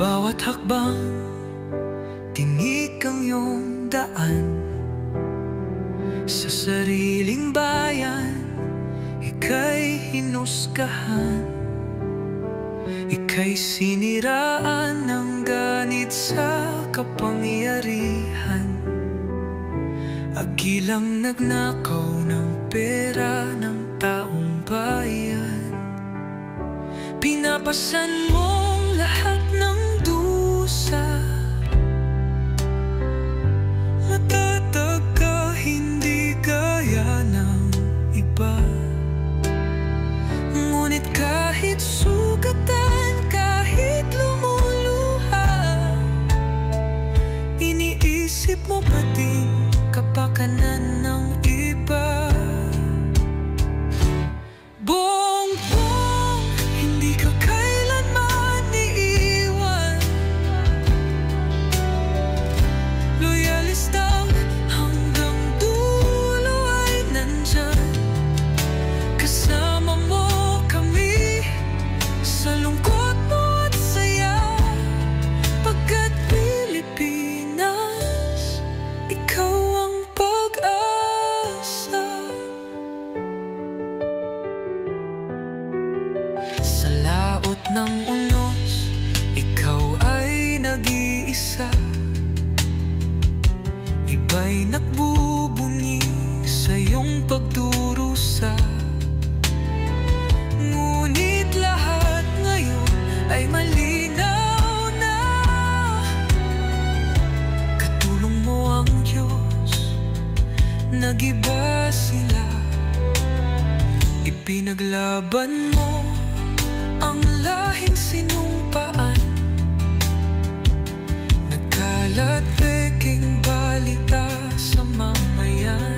Bawat hakbang, tinik ang iyong daan. Sa sariling bayan, ika'y hinusgahan. Ika'y siniraan ng ganit sa kapangyarihan. Agilang nagnakaw ng pera ng taong bayan. Pinapasan mong lahat ng dusa. Matatag ka, hindi gaya ng iba. Ngunit kahit sugatan, kahit lumuluha, iniisip mo pa din kapakanan ng iba. Bongbong, hindi ka kailanman iiwan. Loyalista hanggang dulo ay nandyan. Kasama mo kami sa lungkot mo at saya. Pagkat Pilipinas, ikaw ang pag-asa. Sa laot ng unos, ikaw ay nag-iisa. Iba'y nagbubunyi sa iyong pagdurusa. Ngunit lahat ngayon ay malinaw na. Katulong mo ang Diyos, nag-iba sila. Ipinaglaban mo ang lahing sinumpaan. Nagkalat peking balita sa mamayan.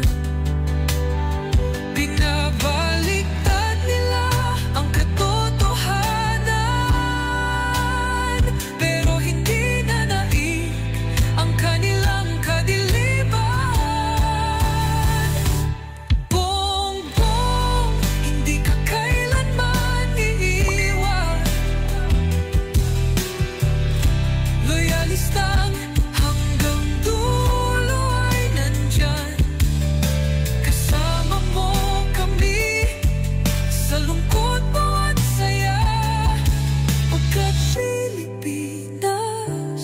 Binabaliktad nila ang katotohanan, pero hindi na naig ang kanilang kadiliman. Bongbong, hindi ka kailanman iiwan. Loyalistang hanggang dulo ay nandyan. Kasama mo kami sa lungkot mo at saya. Pagkat Pilipinas,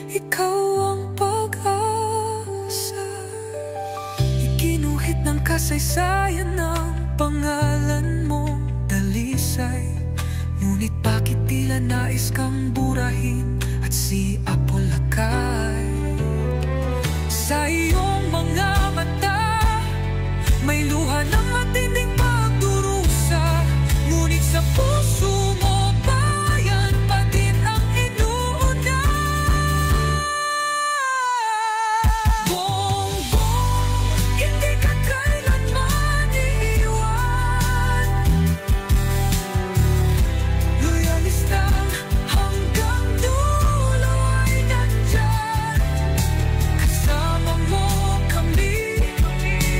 ikaw ang pag-asa. Iginuhit ng kasaysayan ng pangalan mo, dalisay. Ngunit bakit tila nais kang burahin at siapolakay? Sa iyong mga mata, may luha ng matinding pagdurusa. Ngunit sa puso mo, bayan pa din ang inuuna. Bongbong, hindi ka kailanman iiwan. Loyalista hanggang dulo ay nandyan. Kasama mo kami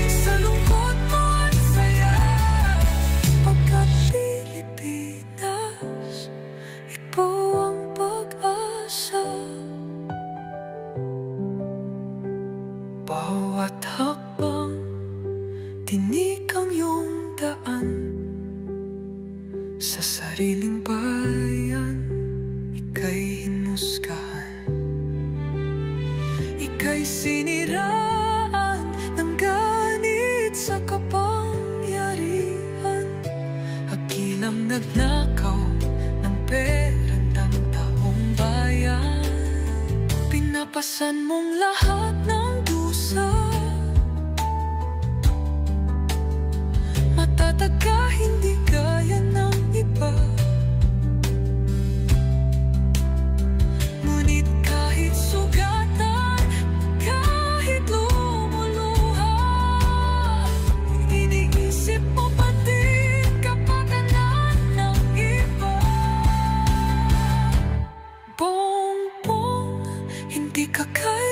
sa lungkot mo at saya. Pagkat Pilipinas, ikaw ang pag-asa. Bawat hakbang, tinik ang iyong daan. Sa sariling bayan, ika'y hinusgahan. Ika'y siniraan ng ganit sa kapangyarihan. Hagilang nagnakaw ng pera ng taong bayan. Pinapasan mong lahat ng dusa. Matatag ka, hindi gaya ng iba. Ngunit kahit sugatan, kahit lumuluha, iniisip mo pa din kapakanan ng iba. Bongbong, hindi ka kaya